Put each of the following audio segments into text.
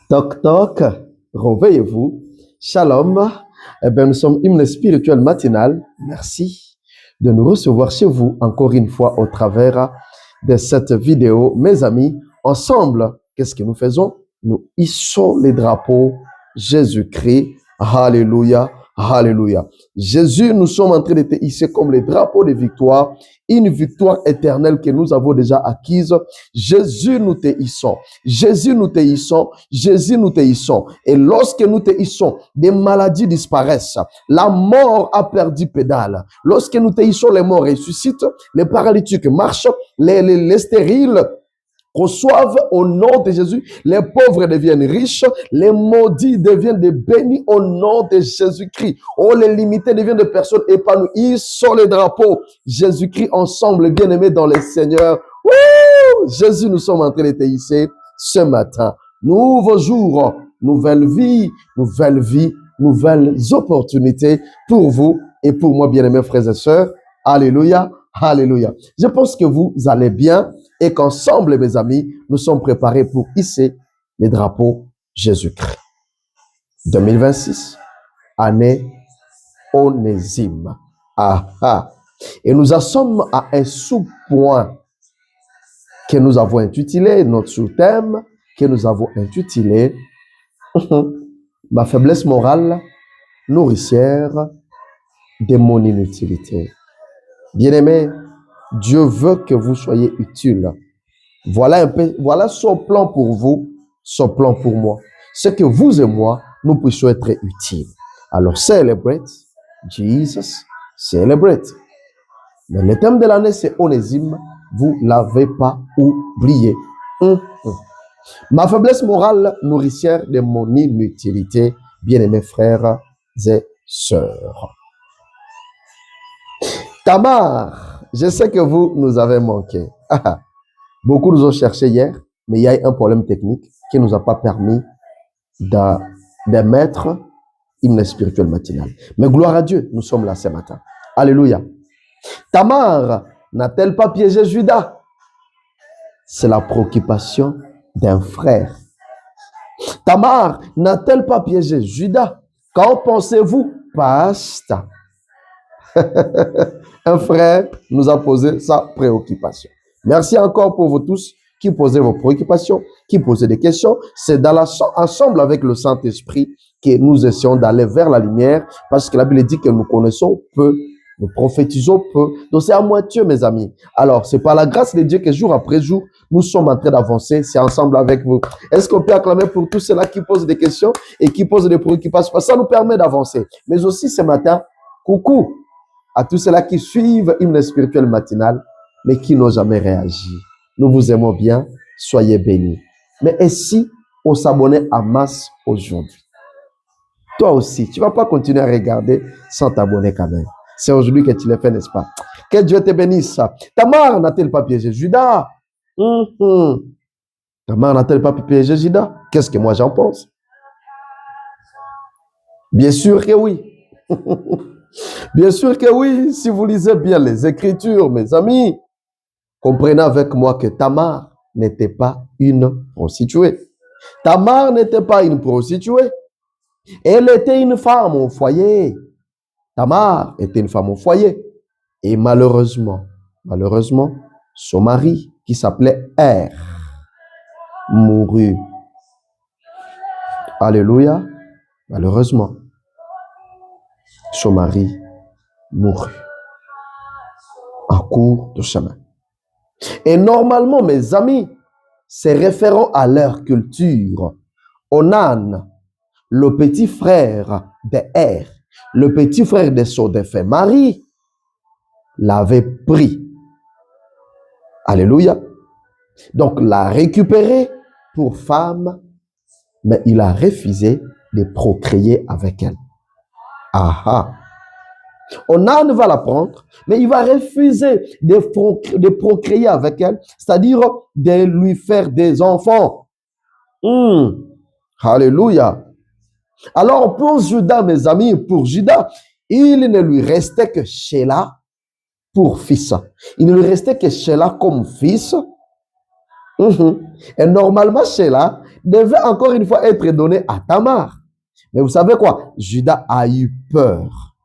Toc toc, réveillez-vous. Shalom. Eh bien, nous sommes hymne spirituel matinal. Merci de nous recevoir chez vous encore une fois au travers de cette vidéo. Mes amis, ensemble, qu'est-ce que nous faisons? Nous hissons les drapeaux Jésus-Christ. Alléluia. Alléluia. Jésus, nous sommes en train de te hisser comme les drapeaux de victoire, une victoire éternelle que nous avons déjà acquise. Jésus, nous te hissons. Jésus, nous te hissons. Jésus, nous te hissons. Et lorsque nous te hissons, des maladies disparaissent. La mort a perdu pédale. Lorsque nous te hissons, les morts ressuscitent, les paralytiques marchent, les stériles reçoivent au nom de Jésus, les pauvres deviennent riches, les maudits deviennent des bénis au nom de Jésus-Christ. Oh, les limités deviennent des personnes épanouies. Ils sont les drapeaux. Jésus-Christ ensemble, bien-aimés dans le Seigneur. Wouh! Jésus, nous sommes en train de te hisser ce matin. Nouveau jour, nouvelle vie, nouvelles opportunités pour vous et pour moi, bien-aimés frères et sœurs. Alléluia, alléluia. Je pense que vous allez bien et qu'ensemble, mes amis, nous sommes préparés pour hisser les drapeaux Jésus-Christ. 2026, année onésime. Ah, ah. Et nous en sommes à un sous-point que nous avons intitulé, notre sous-thème, que nous avons intitulé ma faiblesse morale nourricière de mon inutilité. Bien-aimés, Dieu veut que vous soyez utiles. Voilà son plan pour vous, son plan pour moi. C'est que vous et moi, nous puissions être utiles. Alors, celebrate, Jesus, celebrate. Mais le thème de l'année, c'est Onésime. Vous ne l'avez pas oublié. Ma faiblesse morale nourricière de mon inutilité, bien-aimés frères et sœurs. Tamar, je sais que vous nous avez manqué. Beaucoup nous ont cherché hier, mais il y a un problème technique qui ne nous a pas permis de mettre hymne spirituel matinal. Mais gloire à Dieu, nous sommes là ce matin. Alléluia. Tamar n'a-t-elle pas piégé Judas? C'est la préoccupation d'un frère. Tamar n'a-t-elle pas piégé Judas? Qu'en pensez-vous, pasteur? Un frère nous a posé sa préoccupation. Merci encore pour vous tous qui posez vos préoccupations, qui posez des questions. C'est ensemble avec le Saint-Esprit que nous essayons d'aller vers la lumière parce que la Bible dit que nous connaissons peu, nous prophétisons peu. Donc c'est à moitié, mes amis. Alors, c'est par la grâce de Dieu que jour après jour, nous sommes en train d'avancer. C'est ensemble avec vous. Est-ce qu'on peut acclamer pour tous ceux-là qui posent des questions et qui posent des préoccupations? Parce que ça nous permet d'avancer. Mais aussi ce matin, coucou à tous ceux-là qui suivent hymne spirituel matinal, mais qui n'ont jamais réagi. Nous vous aimons bien, soyez bénis. Mais et si on s'abonnait à masse aujourd'hui? Toi aussi, tu ne vas pas continuer à regarder sans t'abonner quand même. C'est aujourd'hui que tu le fais, n'est-ce pas? Que Dieu te bénisse. Tamar n'a-t-elle pas piégé Judas? Tamar n'a-t-elle pas piégé Judas? Qu'est-ce que moi j'en pense? Bien sûr que oui. Bien sûr que oui, si vous lisez bien les Écritures, mes amis, comprenez avec moi que Tamar n'était pas une prostituée. Tamar n'était pas une prostituée. Elle était une femme au foyer. Tamar était une femme au foyer. Et malheureusement, son mari, qui s'appelait Er, mourut. Alléluia. Malheureusement, son mari mourut en cours de chemin. Et normalement, mes amis, c'est référent à leur culture. Onan, le petit frère de Er, le petit frère de son défunt mari, l'avait pris. Alléluia. Donc, l'a récupéré pour femme, mais il a refusé de procréer avec elle. Aha. Onan va la prendre, mais il va refuser de procréer avec elle, c'est-à-dire de lui faire des enfants. Alléluia. Alors pour Judas, mes amis, pour Judas, il ne lui restait que Sheila pour fils. Il ne lui restait que Sheila comme fils. Et normalement, Sheila devait encore une fois être donné à Tamar. Mais vous savez quoi? Judas a eu peur.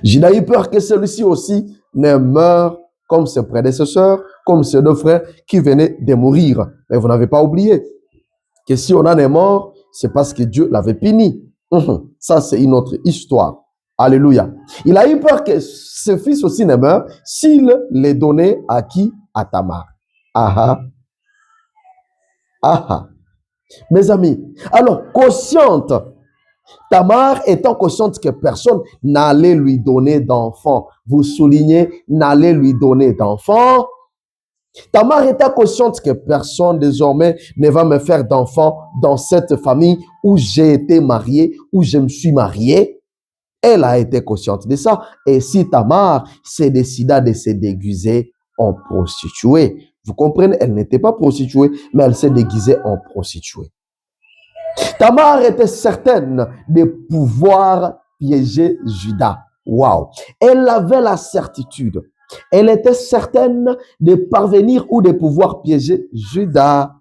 Judas a eu peur que celui-ci aussi ne meure comme ses prédécesseurs, comme ses deux frères qui venaient de mourir. Mais vous n'avez pas oublié que si on en est mort, c'est parce que Dieu l'avait puni. Ça, c'est une autre histoire. Alléluia. Il a eu peur que ce fils aussi ne meure s'il les donnait à qui? À Tamar. Ah ah. Mes amis, alors, consciente, Tamar étant consciente que personne n'allait lui donner d'enfant. Vous soulignez, n'allait lui donner d'enfant. Tamar était consciente que personne désormais ne va me faire d'enfant dans cette famille où j'ai été marié, où je me suis marié. Elle a été consciente de ça. Et si Tamar s'est décida de se déguiser en prostituée, vous comprenez, elle n'était pas prostituée, mais elle s'est déguisée en prostituée. Tamar était certaine de pouvoir piéger Judas. Waouh! Elle avait la certitude. Elle était certaine de parvenir ou de pouvoir piéger Judas.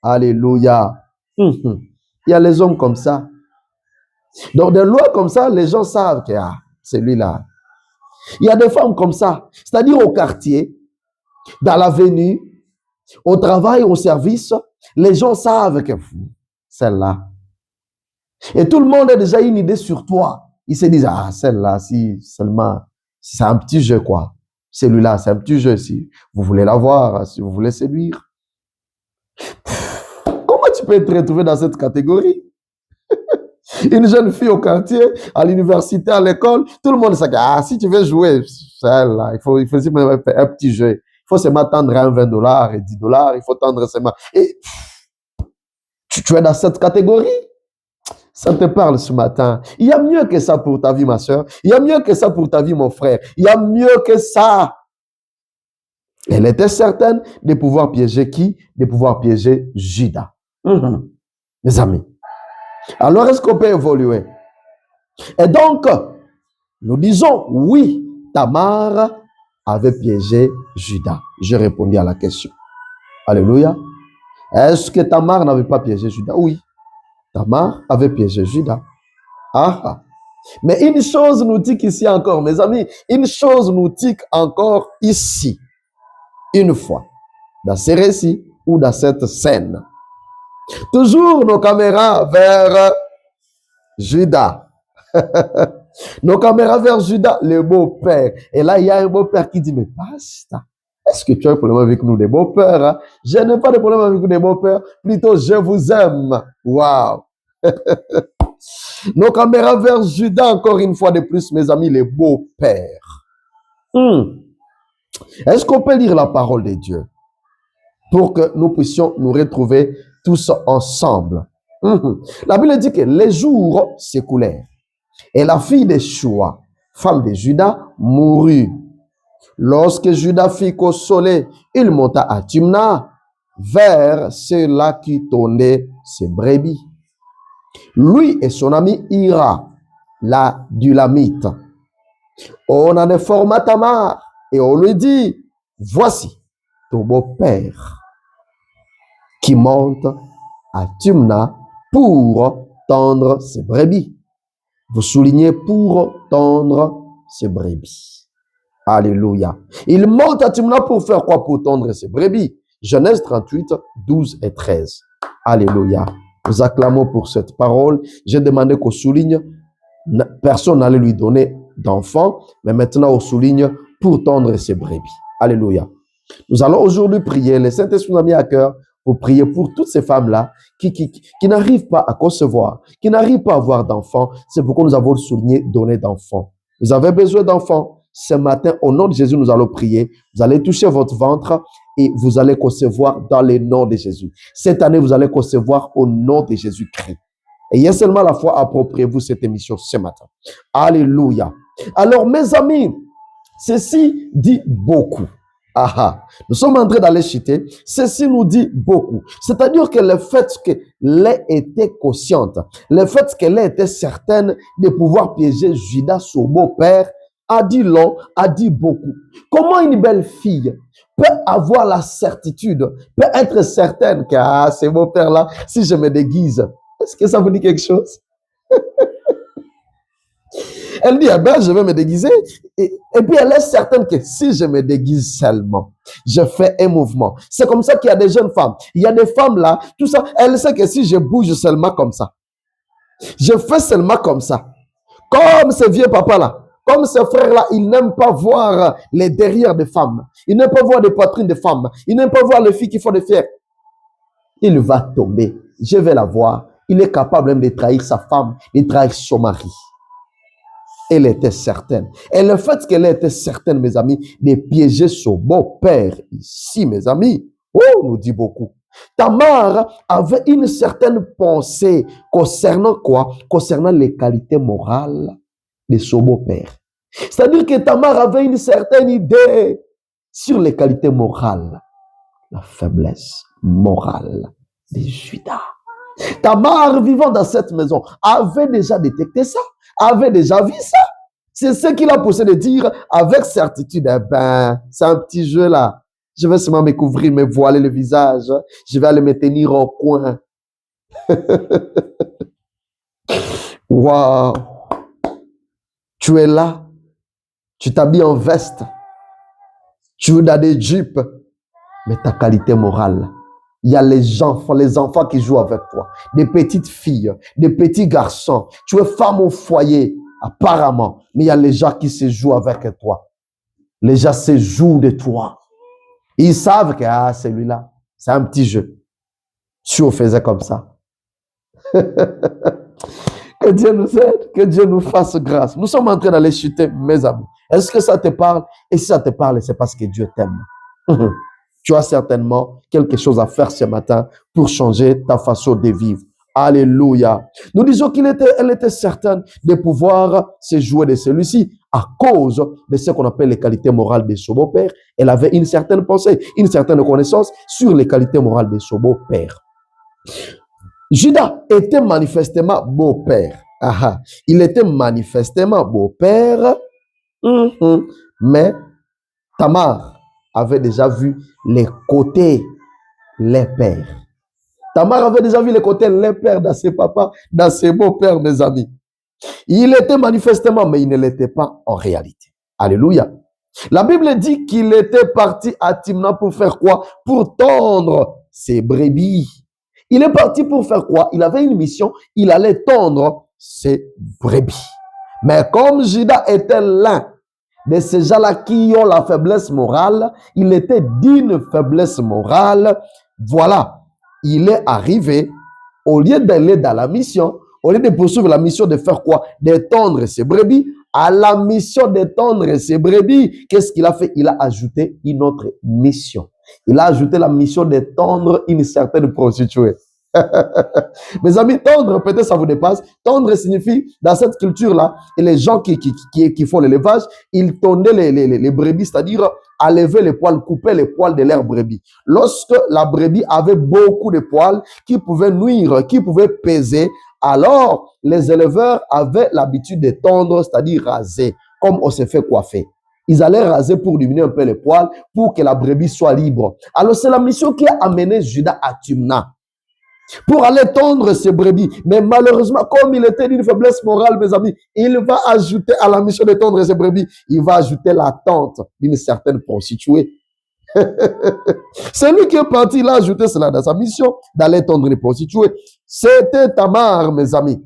Alléluia. Il y a les hommes comme ça. Donc, de loin comme ça, les gens savent que c'est lui-là. Il y a des femmes comme ça, c'est-à-dire au quartier, dans l'avenue, au travail, au service, les gens savent que celle-là. Et tout le monde a déjà une idée sur toi. Ils se disent, celle-là, si seulement, c'est un petit jeu, quoi. Celui-là, c'est un petit jeu, si vous voulez l'avoir, si vous voulez séduire. Comment tu peux être retrouvé dans cette catégorie? Une jeune fille au quartier, à l'université, à l'école, tout le monde sait que si tu veux jouer, celle-là, il faut simplement faire un petit jeu. Il faut seulement tendre à $20 et $10. Il faut tendre seulement. Et tu es dans cette catégorie. Ça te parle ce matin. Il y a mieux que ça pour ta vie, ma soeur. Il y a mieux que ça pour ta vie, mon frère. Il y a mieux que ça. Elle était certaine de pouvoir piéger qui? De pouvoir piéger Judas. Mes amis. Alors, est-ce qu'on peut évoluer? Et donc, nous disons, oui, Tamar avait piégé Judas. J'ai répondu à la question. Alléluia. Est-ce que Tamar n'avait pas piégé Judas? Oui. Tamar avait piégé Judas. Mais une chose nous tique ici encore, mes amis, une chose nous tique encore ici, une fois, dans ces récits ou dans cette scène. Toujours nos caméras vers Judas. Nos caméras vers Judas, le beau-père. Et là, il y a un beau-père qui dit, mais pasteur, est-ce que tu as un problème avec nous, les beaux-pères? Hein? Je n'ai pas de problème avec nous, les beaux-pères. Plutôt, je vous aime. Waouh! Nos caméras vers Judas, encore une fois de plus, mes amis, les beaux-pères. Est-ce qu'on peut lire la parole de Dieu pour que nous puissions nous retrouver tous ensemble? La Bible dit que les jours s'écoulèrent et la fille de Shua, femme de Judas, mourut. Lorsque Judas fut consolé, il monta à Timna vers ceux-là qui tonnaient ses brebis. Lui et son ami Ira, la Dulamite. On en informa Tamar et on lui dit, voici ton beau-père qui monte à Timna pour tendre ses brebis. Vous soulignez pour tendre ses brebis. Alléluia. Il monte à Timna pour faire quoi? Pour tendre ses brebis. Genèse 38, 12 et 13. Alléluia. Nous acclamons pour cette parole. J'ai demandé qu'on souligne. Personne n'allait lui donner d'enfant, mais maintenant on souligne pour tendre ses brebis. Alléluia. Nous allons aujourd'hui prier. Le Saint-Esprit nous a mis à cœur pour prier pour toutes ces femmes-là qui n'arrivent pas à concevoir, qui n'arrivent pas à avoir d'enfants. C'est pourquoi nous avons souligné donner d'enfants. Vous avez besoin d'enfants. Ce matin, au nom de Jésus, nous allons prier. Vous allez toucher votre ventre et vous allez concevoir dans le nom de Jésus. Cette année, vous allez concevoir au nom de Jésus-Christ. Ayez seulement la foi, appropriez-vous cette émission ce matin. Alléluia. Alors, mes amis, ceci dit beaucoup. Nous sommes en train d'aller citer. Ceci nous dit beaucoup. C'est-à-dire que le fait qu'elle était consciente, le fait qu'elle était certaine de pouvoir piéger Judas, son beau-père, a dit long, a dit beaucoup. Comment une belle fille peut avoir la certitude, peut être certaine que c'est mon père là, si je me déguise. Est-ce que ça vous dit quelque chose? Elle dit, eh ben, je vais me déguiser. Et puis, elle est certaine que si je me déguise seulement, je fais un mouvement. C'est comme ça qu'il y a des jeunes femmes. Il y a des femmes là, tout ça. Elle sait que si je bouge seulement comme ça, je fais seulement comme ça. Comme ce vieux papa là, comme ce frère là, il n'aime pas voir les derrière des femmes. Il n'aime pas voir des poitrines de femmes. Il n'aime pas voir les filles qui font des fiers. Il va tomber. Je vais la voir. Il est capable même de trahir sa femme, de trahir son mari. Elle était certaine. Et le fait qu'elle était certaine, mes amis, de piéger son beau-père ici, mes amis, nous dit beaucoup. Tamar avait une certaine pensée concernant quoi? Concernant les qualités morales de son beau-père. C'est-à-dire que Tamar avait une certaine idée sur les qualités morales, la faiblesse morale de Juda. Tamar, vivant dans cette maison, avait déjà détecté ça, avait déjà vu ça. C'est ce qui l'a poussé de dire avec certitude, eh ben, c'est un petit jeu là. Je vais seulement me couvrir, me voiler le visage. Je vais aller me tenir au coin. Waouh! Tu es là, tu t'habilles en veste, tu es dans des jupes, mais ta qualité morale. Il y a les enfants qui jouent avec toi, des petites filles, des petits garçons. Tu es femme au foyer, apparemment, mais il y a les gens qui se jouent avec toi. Les gens se jouent de toi. Ils savent que celui-là, c'est un petit jeu. Si on faisait comme ça. Que Dieu nous aide, que Dieu nous fasse grâce. Nous sommes en train d'aller chuter, mes amis. Est-ce que ça te parle? Et si ça te parle, c'est parce que Dieu t'aime. Tu as certainement quelque chose à faire ce matin pour changer ta façon de vivre. Alléluia. Nous disons qu'elle était certaine de pouvoir se jouer de celui-ci à cause de ce qu'on appelle les qualités morales de son beau-père. Elle avait une certaine pensée, une certaine connaissance sur les qualités morales de son beau-père. Juda était manifestement beau-père. Il était manifestement beau-père, mais Tamar avait déjà vu les côtés les pères. Tamar avait déjà vu les côtés les pères dans ses papas, dans ses beaux-pères, mes amis. Il était manifestement, mais il ne l'était pas en réalité. Alléluia. La Bible dit qu'il était parti à Timna pour faire quoi? Pour tondre ses brebis. Il est parti pour faire quoi? Il avait une mission, il allait tondre ses brebis. Mais comme Juda était l'un de ces gens-là qui ont la faiblesse morale, il était d'une faiblesse morale. Voilà, il est arrivé, au lieu d'aller dans la mission, au lieu de poursuivre la mission de faire quoi? De tondre ses brebis, à la mission de tondre ses brebis, qu'est-ce qu'il a fait? Il a ajouté une autre mission. Il a ajouté la mission de tondre une certaine prostituée. Mes amis, tondre, peut-être ça vous dépasse. Tondre signifie, dans cette culture-là, et les gens qui font l'élevage, ils tondaient les brebis, c'est-à-dire enlever les poils, couper les poils de leur brebis. Lorsque la brebis avait beaucoup de poils qui pouvaient nuire, qui pouvaient peser, alors les éleveurs avaient l'habitude de tondre, c'est-à-dire raser, comme on se fait coiffer. Ils allaient raser pour diminuer un peu les poils, pour que la brebis soit libre. Alors c'est la mission qui a amené Juda à Timna, pour aller tondre ses brebis. Mais malheureusement, comme il était d'une faiblesse morale, mes amis, il va ajouter à la mission de tondre ses brebis, il va ajouter l'attente d'une certaine prostituée. C'est lui qui est parti, il a ajouté cela dans sa mission, d'aller tondre les prostituées. C'était Tamar, mes amis.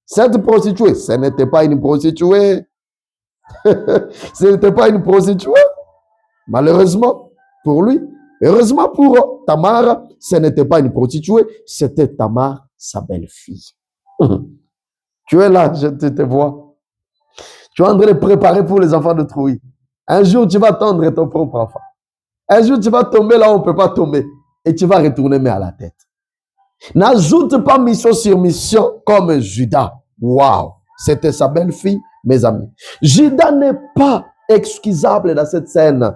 Cette prostituée, ce n'était pas une prostituée. Ce n'était pas une prostituée. Malheureusement, pour lui. Heureusement pour Tamar, ce n'était pas une prostituée, c'était Tamar, sa belle-fille. Tu es là, je te vois. Tu es en train de préparer pour les enfants de Trouille. Un jour, tu vas tendre ton propre enfant. Un jour, tu vas tomber là où on ne peut pas tomber. Et tu vas retourner mais à la tête. N'ajoute pas mission sur mission comme Juda. Waouh! C'était sa belle-fille, mes amis. Juda n'est pas excusable dans cette scène.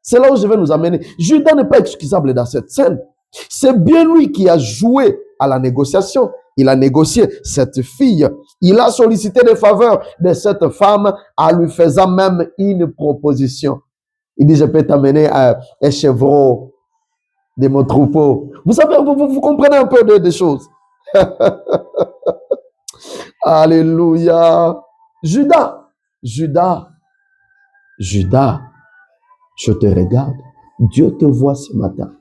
C'est là où je vais nous amener. Juda n'est pas excusable dans cette scène. C'est bien lui qui a joué à la négociation. Il a négocié cette fille. Il a sollicité des faveurs de cette femme en lui faisant même une proposition. Il dit, je peux t'amener un chevreau de mon troupeau. Vous savez, vous comprenez un peu des choses. Alléluia. Judas, Judas, Judas, je te regarde. Dieu te voit ce matin.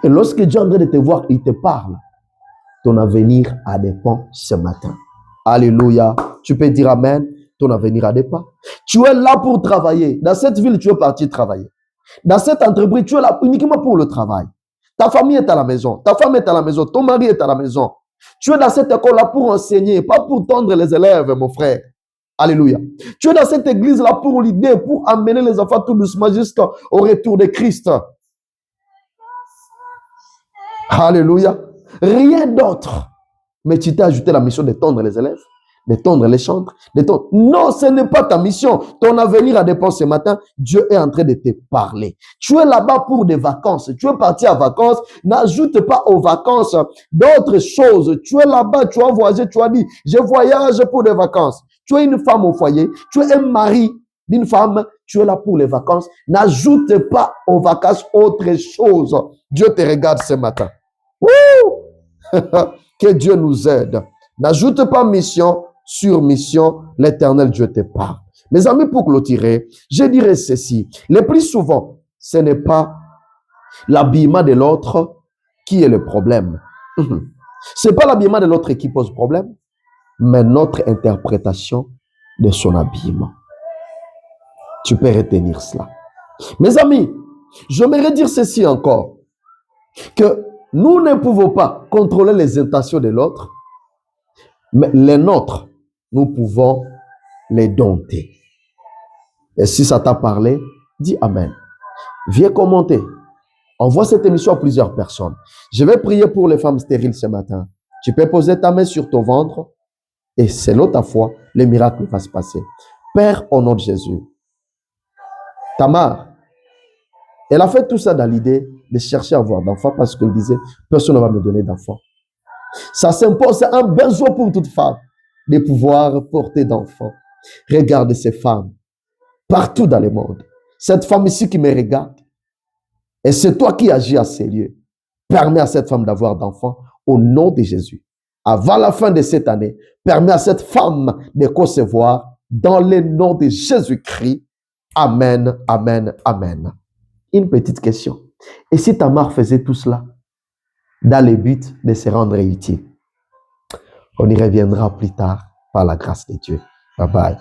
Et lorsque Dieu est en train de te voir, il te parle. Ton avenir a dépend ce matin. Alléluia. Tu peux dire amen. Ton avenir a dépend. Tu es là pour travailler. Dans cette ville, tu es parti travailler. Dans cette entreprise, tu es là uniquement pour le travail. Ta famille est à la maison. Ta femme est à la maison. Ton mari est à la maison. Tu es dans cette école-là pour enseigner, pas pour tendre les élèves, mon frère. Alléluia. Tu es dans cette église-là pour l'idée, pour amener les enfants tout doucement jusqu'au retour de Christ. Alléluia. Rien d'autre. Mais tu t'es ajouté la mission de tondre les élèves, de tondre les chantres, de tondre... Non, ce n'est pas ta mission. Ton avenir a dépend ce matin. Dieu est en train de te parler. Tu es là-bas pour des vacances. Tu es parti en vacances. N'ajoute pas aux vacances d'autres choses. Tu es là-bas, tu as voyagé, tu as dit, je voyage pour des vacances. Tu es une femme au foyer. Tu es un mari d'une femme. Tu es là pour les vacances. N'ajoute pas aux vacances autre chose. Dieu te regarde ce matin. Que Dieu nous aide. N'ajoute pas mission sur mission. L'Éternel Dieu te parle. Mes amis, pour clôturer, je dirais ceci. Le plus souvent, ce n'est pas l'habillement de l'autre qui est le problème. Ce n'est pas l'habillement de l'autre qui pose problème, mais notre interprétation de son habillement. Tu peux retenir cela. Mes amis, j'aimerais dire ceci encore, que nous ne pouvons pas contrôler les intentions de l'autre, mais les nôtres, nous pouvons les dompter. Et si ça t'a parlé, dis Amen. Viens commenter. Envoie cette émission à plusieurs personnes. Je vais prier pour les femmes stériles ce matin. Tu peux poser ta main sur ton ventre et selon ta foi, le miracle va se passer. Père, au nom de Jésus, Tamar, elle a fait tout ça dans l'idée de chercher à avoir d'enfants parce qu'elle disait, personne ne va me donner d'enfants. Ça s'impose, c'est un besoin pour toute femme de pouvoir porter d'enfants. Regarde ces femmes partout dans le monde. Cette femme ici qui me regarde, et c'est toi qui agis à ces lieux. Permets à cette femme d'avoir d'enfants au nom de Jésus. Avant la fin de cette année, permets à cette femme de concevoir dans le nom de Jésus-Christ. Amen, amen, amen. Une petite question. Et si Tamar faisait tout cela dans le but de se rendre utile? On y reviendra plus tard par la grâce de Dieu. Bye bye.